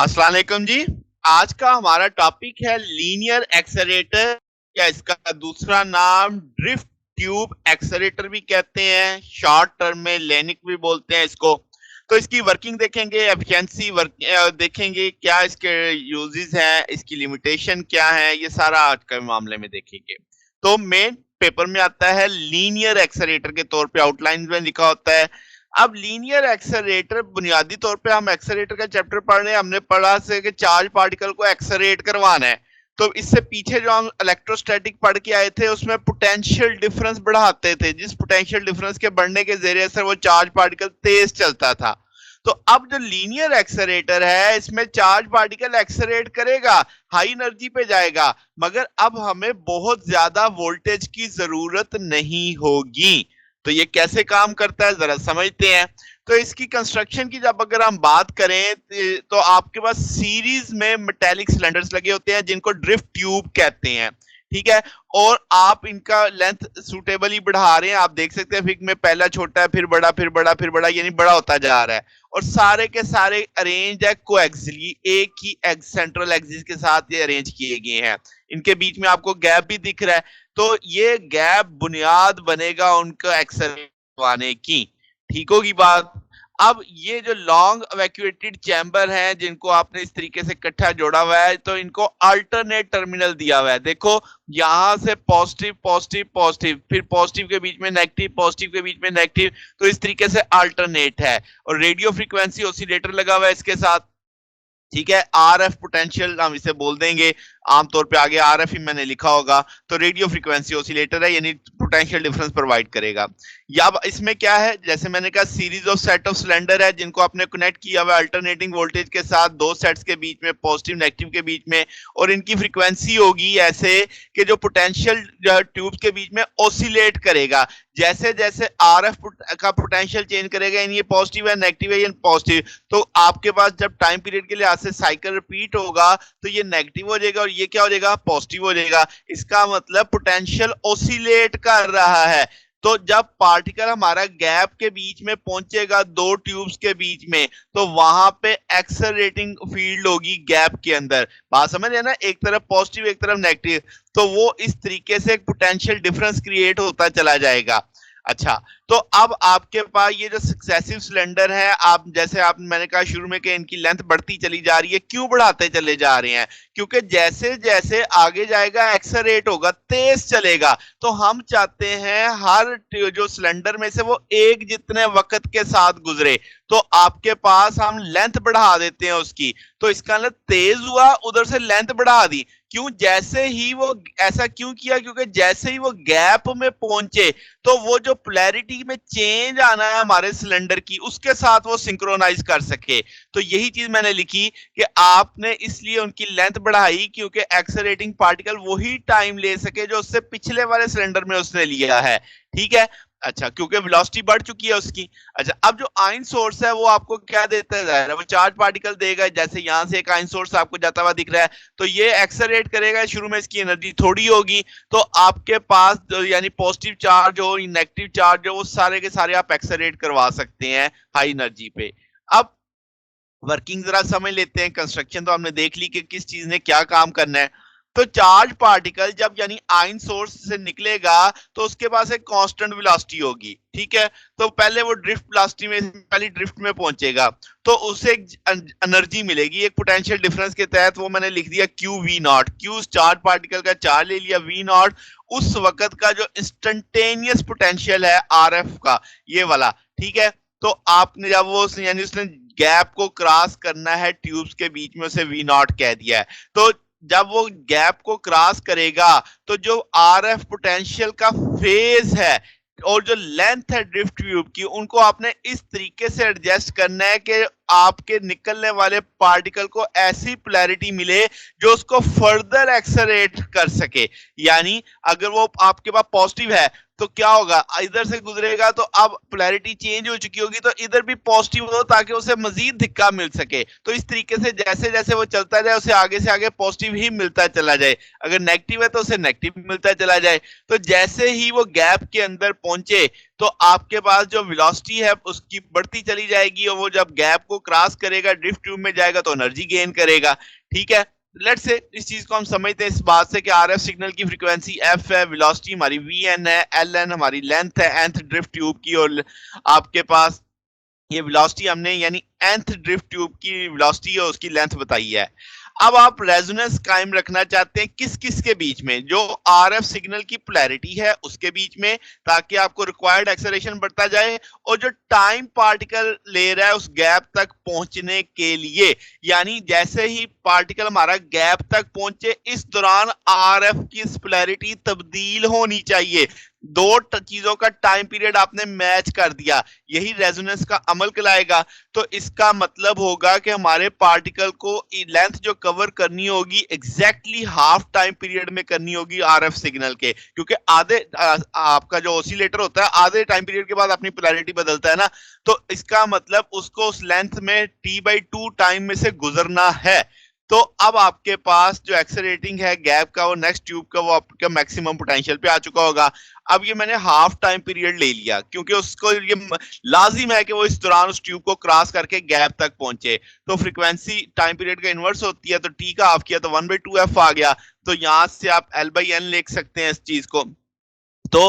अस्सलाम वालेकुम जी। आज का हमारा टॉपिक है लीनियर एक्सेलेरेटर या इसका दूसरा नाम ड्रिफ्ट ट्यूब एक्सेलेरेटर भी कहते हैं, शॉर्ट टर्म में लेनिक भी बोलते हैं इसको। तो इसकी वर्किंग देखेंगे, एफिशिएंसी देखेंगे, क्या इसके यूजेस हैं, इसकी लिमिटेशन क्या है, ये सारा आज के मामले में देखेंगे। तो मेन पेपर में आता है लीनियर एक्सेलेरेटर के तौर पे आउटलाइन में लिखा होता है। अब लीनियर एक्सेलरेटर बुनियादी तौर पे हम एक्सेलरेटर का चैप्टर पढ़ रहे हैं, हमने पढ़ा से कि चार्ज पार्टिकल को एक्सेलरेट करवाना है। तो इससे पीछे जो हम इलेक्ट्रोस्टैटिक पढ़ के आए थे उसमें पोटेंशियल डिफरेंस बढ़ाते थे, जिस पोटेंशियल डिफरेंस के बढ़ने के जरिए से वो चार्ज पार्टिकल तेज चलता था। तो अब जो लीनियर एक्सेलरेटर है इसमें चार्ज पार्टिकल एक्सेलरेट करेगा, हाई एनर्जी पे जाएगा, मगर अब हमें बहुत ज्यादा वोल्टेज की जरूरत नहीं होगी। तो ये कैसे काम करता है जरा समझते हैं। तो इसकी कंस्ट्रक्शन की जब अगर हम बात करें तो आपके पास सीरीज में मेटेलिक सिलेंडर्स लगे होते हैं जिनको ड्रिफ्ट ट्यूब कहते हैं, ठीक है। और आप इनका लेंथ सुटेबली बढ़ा रहे हैं, आप देख सकते हैं फिग में पहला छोटा है, फिर बड़ा, फिर बड़ा, फिर बड़ा, यानी बड़ा होता जा रहा है। और सारे के सारे अरेंज है कोएक्सियली, एक ही सेंट्रल एक्सिस के साथ ये अरेंज किए गए हैं। इनके बीच में आपको गैप भी दिख रहा है, तो ये गैप बुनियाद बनेगा उनका एक्सेलरेट करवाने की। ठीक होगी बात। अब ये जो लॉन्ग इवैक्यूएटेड चैम्बर हैं जिनको आपने इस तरीके से इकट्ठा जोड़ा हुआ है, तो इनको अल्टरनेट टर्मिनल दिया हुआ है। देखो यहां से पॉजिटिव पॉजिटिव पॉजिटिव, फिर पॉजिटिव के बीच में नेगेटिव, पॉजिटिव के बीच में नेगेटिव, तो इस तरीके से अल्टरनेट है। और रेडियो फ्रीक्वेंसी ऑसिलेटर लगा हुआ है इसके साथ, ठीक है। आरएफ पोटेंशियल हम इसे बोल देंगे, आमतौर पे आगे आरएफ ही मैंने लिखा होगा। तो रेडियो फ्रीक्वेंसी ऑसिलेटर है, यानी पोटेंशियल डिफरेंस प्रोवाइड करेगा। या इसमें क्या है, जैसे मैंने कहा series of set of cylinder है जिनको आपने कनेक्ट किया हुआ अल्टरनेटिंग वोल्टेज के साथ, दो सेट्स के बीच में, पॉजिटिव नेगेटिव के बीच में। और इनकी फ्रीक्वेंसी होगी ऐसे कि जो पोटेंशियल ट्यूब के बीच में ऑसिलेट करेगा, जैसे जैसे आरएफ का पोटेंशियल चेंज करेगा, यानी ये पॉजिटिव है, नेगेटिव है, या पॉजिटिव, तो आपके पास जब टाइम पीरियड के लिए से साइकिल रिपीट होगा तो ये नेगेटिव हो जाएगा और ये क्या हो जाएगा, पॉजिटिव हो जाएगा। इसका मतलब पोटेंशियल ऑसिलेट कर रहा है। तो जब पार्टिकल हमारा गैप के बीच में पहुंचेगा, दो ट्यूब्स के बीच में, तो वहां पे एक्सेलरेटिंग फील्ड होगी गैप के अंदर। बात समझ है ना, एक तरफ पॉजिटिव एक तरफ नेगेटिव, तो वो इस तरीके से एक पोटेंशियल डिफरेंस क्रिएट होता चला जाएगा। अच्छा, तो अब आपके पास ये जो सक्सेसिव सिलेंडर है, आप जैसे आप मैंने कहा शुरू में कि इनकी लेंथ बढ़ती चली जा रही है, क्यों बढ़ाते चले जा रहे हैं, क्योंकि जैसे जैसे आगे जाएगा एक्सेलरेट होगा, तेज चलेगा। तो हम चाहते हैं हर जो सिलेंडर में से वो एक जितने वक्त के साथ गुजरे, तो आपके पास हम लेंथ बढ़ा देते हैं उसकी। तो इसका मतलब तेज हुआ, उधर से लेंथ बढ़ा दी। क्यों, जैसे ही वो ऐसा क्यों किया, क्योंकि जैसे ही वो गैप में पहुंचे तो वो जो पोलैरिटी में चेंज आना है हमारे सिलेंडर की, उसके साथ वो सिंक्रोनाइज कर सके। तो यही चीज मैंने लिखी कि आपने इसलिए उनकी लेंथ बढ़ाई क्योंकि एक्सेलरेटिंग पार्टिकल वही टाइम ले सके जो उससे पिछले वाले सिलेंडर में उसने लिया है, ठीक है। अच्छा, क्योंकि वेलोसिटी बढ़ चुकी है उसकी। अच्छा, अब जो आयन सोर्स है वो आपको क्या देता है, वो चार्ज पार्टिकल देगा। जैसे यहां से एक आयन सोर्स आपको जाता हुआ दिख रहा है, तो ये एक्सेलरेट करेगा, शुरू में इसकी एनर्जी थोड़ी होगी, तो आपके पास यानी पॉजिटिव चार्ज हो नेगेटिव चार्ज हो, वो सारे के सारे आप एक्सेलरेट करवा सकते हैं हाई एनर्जी पे। अब वर्किंग जरा समझ लेते हैं। कंस्ट्रक्शन तो हमने देख ली कि किस चीज ने क्या काम करना है। तो चार्ज पार्टिकल जब यानी आयन सोर्स से निकलेगा तो उसके पास एक कांस्टेंट वेलोसिटी होगी, ठीक है। तो पहले वो ड्रिफ्ट वेलोसिटी में, पहली ड्रिफ्ट में पहुंचेगा, तो उसे एक एनर्जी मिलेगी एक पोटेंशियल डिफरेंस के तहत, वो मैंने लिख दिया Q V naught. Q charge particle का चार्ज ले लिया, वी नॉट उस वक्त का जो इंस्टेंटेनियस पोटेंशियल है आरएफ का, ये वाला, ठीक है। तो आपने जब वो यानी उसने गैप को क्रॉस करना है ट्यूब्स के बीच में, उसे वी नॉट कह दिया है। तो जब वो गैप को क्रॉस करेगा तो जो आरएफ पोटेंशियल का फेज है और जो लेंथ है ड्रिफ्ट ट्यूब की, उनको आपने इस तरीके से एडजस्ट करना है कि आपके निकलने वाले पार्टिकल को ऐसी पोलैरिटी मिले जो उसको फर्दर एक्सेलरेट कर सके। यानी अगर वो आपके पास पॉजिटिव है तो क्या होगा, इधर से गुजरेगा तो अब पोलैरिटी चेंज हो चुकी होगी, तो इधर भी पॉजिटिव हो ताकि उसे मजीद धिक्का मिल सके। तो इस तरीके से जैसे जैसे वो चलता जाए उसे आगे से आगे पॉजिटिव ही मिलता चला जाए, अगर नेगेटिव है तो उसे नेगेटिव मिलता चला जाए। तो जैसे ही वो गैप के अंदर पहुंचे तो आपके पास जो वेलोसिटी है उसकी बढ़ती चली जाएगी, और वो जब गैप को क्रॉस करेगा, ड्रिफ्ट ट्यूब में जाएगा, तो एनर्जी गेन करेगा। ठीक है, लेट्स से इस चीज को हम समझते हैं इस बात से कि आरएफ सिग्नल की फ्रीक्वेंसी एफ है, वेलोसिटी हमारी वी एन है, एल एन हमारी लेंथ है nth ड्रिफ्ट ट्यूब की, और आपके पास ये वेलोसिटी हमने यानी nth ड्रिफ्ट ट्यूब की वेलोसिटी और उसकी लेंथ बताई है। अब आप रेजोनेंस कायम रखना चाहते हैं किस किस के बीच में, जो आरएफ सिग्नल की पोलैरिटी है उसके बीच में, ताकि आपको रिक्वायर्ड एक्सेलरेशन बढ़ता जाए, और जो टाइम पार्टिकल ले रहा है उस गैप तक पहुंचने के लिए, यानी जैसे ही पार्टिकल हमारा गैप तक पहुंचे इस दौरान आरएफ की पोलैरिटी तब्दील होनी चाहिए। दो चीजों का टाइम पीरियड आपने मैच कर दिया, यही रेजोनेंस का अमल कहलाएगा। तो इसका मतलब होगा कि हमारे पार्टिकल को लेंथ जो कवर करनी होगी एग्जैक्टली हाफ टाइम पीरियड में करनी होगी आरएफ सिग्नल के, क्योंकि आधे आपका जो ऑसिलेटर होता है आधे टाइम पीरियड के बाद अपनी पोलैरिटी बदलता है ना, तो इसका मतलब उसको उस लेंथ में t/2 टाइम में से गुजरना है। तो अब आपके पास जो एक्सेलरेटिंग है गैप का, वो नेक्स्ट ट्यूब का, वो आपका मैक्सिमम पोटेंशियल पे आ चुका होगा। अब ये मैंने हाफ टाइम पीरियड ले लिया क्योंकि उसको ये लाजिम है कि वो इस दौरान उस ट्यूब को क्रॉस करके गैप तक पहुंचे। तो फ्रीक्वेंसी टाइम पीरियड का इनवर्स होती है, तो टी का हाफ किया तो 1/2f आ गया। तो यहां से आप l/n लिख सकते हैं इस चीज को। तो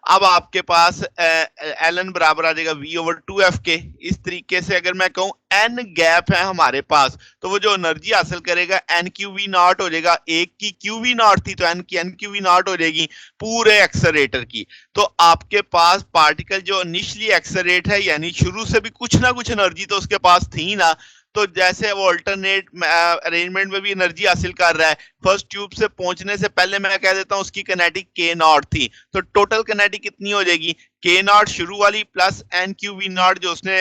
अब आपके पास एल एन बराबर आ जाएगा v/2f के। इस तरीके से अगर मैं कहूं n गैप है हमारे पास, तो वो जो एनर्जी हासिल करेगा n/q/v0 हो जाएगा, एक की q/v0 थी तो n की n/q/v0 हो जाएगी पूरे एक्सेलरेटर की। तो आपके पास पार्टिकल जो इनिशियली एक्सेलरेट है, यानी शुरू से भी कुछ ना कुछ एनर्जी तो उसके पास थी ना, तो जैसे वो अल्टरनेट अरेंजमेंट में भी एनर्जी हासिल कर रहा है, फर्स्ट ट्यूब से पहुंचने से पहले मैं कह देता हूं उसकी किनेटिक k0 थी, तो टोटल किनेटिक कितनी हो जाएगी, k0 शुरू वाली प्लस n/q/v0 जो उसने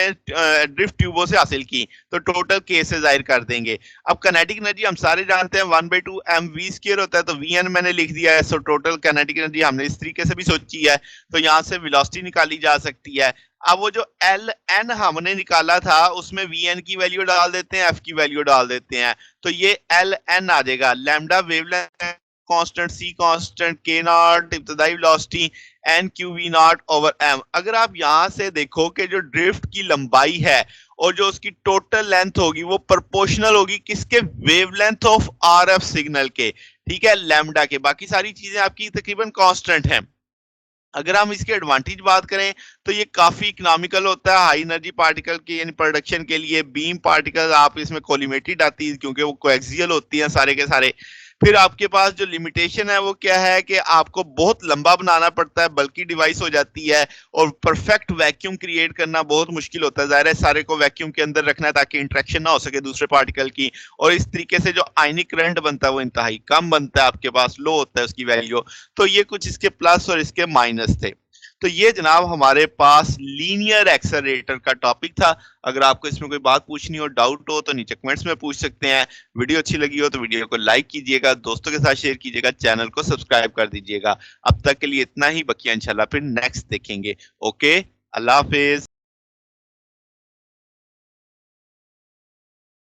ड्रिफ्ट ट्यूबों से हासिल की, तो टोटल k से जाहिर कर देंगे। अब किनेटिक एनर्जी हम सारे जानते हैं 1/2 mv² होता है, तो vn मैंने लिख दिया है। सो टोटल किनेटिक एनर्जी हमने इस तरीके से भी सोची है, तो यहां से वेलोसिटी निकाली जा सकती है। अब वो जो एल एन हमने निकाला था उसमें वी एन की वैल्यू डाल देते हैं, एफ की वैल्यू डाल देते हैं, तो ये एल एन आ जाएगा, लैम्डा वेवलेंथ कांस्टेंट, सी कांस्टेंट, के नॉट इब्तदाई वेलोसिटी, n/q/v0 ओवर m। अगर आप यहां से देखो कि जो ड्रिफ्ट की लंबाई है और जो उसकी टोटल लेंथ होगी वो प्रोपोर्शनल होगी किसके, वेवलेंथ ऑफ आरएफ सिग्नल के, ठीक है, लैम्डा के। बाकी सारी चीजें आपकी तकरीबन कांस्टेंट हैं। अगर हम इसके एडवांटेज बात करें तो ये काफी इकोनॉमिकल होता है हाई एनर्जी पार्टिकल के यानी प्रोडक्शन के लिए। बीम पार्टिकल आप इसमें कोलिमेटेड आती है क्योंकि वो कोएक्सियल होती हैं सारे के सारे। फिर आपके पास जो लिमिटेशन है वो क्या है कि आपको बहुत लंबा बनाना पड़ता है, बल्कि डिवाइस हो जाती है, और परफेक्ट वैक्यूम क्रिएट करना बहुत मुश्किल होता है। जाहिर है सारे को वैक्यूम के अंदर रखना है ताकि इंटरेक्शन ना हो सके दूसरे पार्टिकल की, और इस तरीके से जो आयनिक करंट बनता है वो इंतहाई कम बनता है, आपके पास लो होता है उसकी वैल्यू। तो ये कुछ इसके प्लस और इसके माइनस थे। तो ये जनाब हमारे पास लीनियर एक्सेलरेटर का टॉपिक था। अगर आपको इसमें कोई बात पूछनी हो, डाउट हो, तो नीचे कमेंट्स में पूछ सकते हैं। वीडियो अच्छी लगी हो तो वीडियो को लाइक कीजिएगा, दोस्तों के साथ शेयर कीजिएगा, चैनल को सब्सक्राइब कर दीजिएगा। अब तक के लिए इतना ही, बकिया इंशाल्लाह फिर नेक्स्ट देखेंगे। ओके, अल्लाह हाफिज।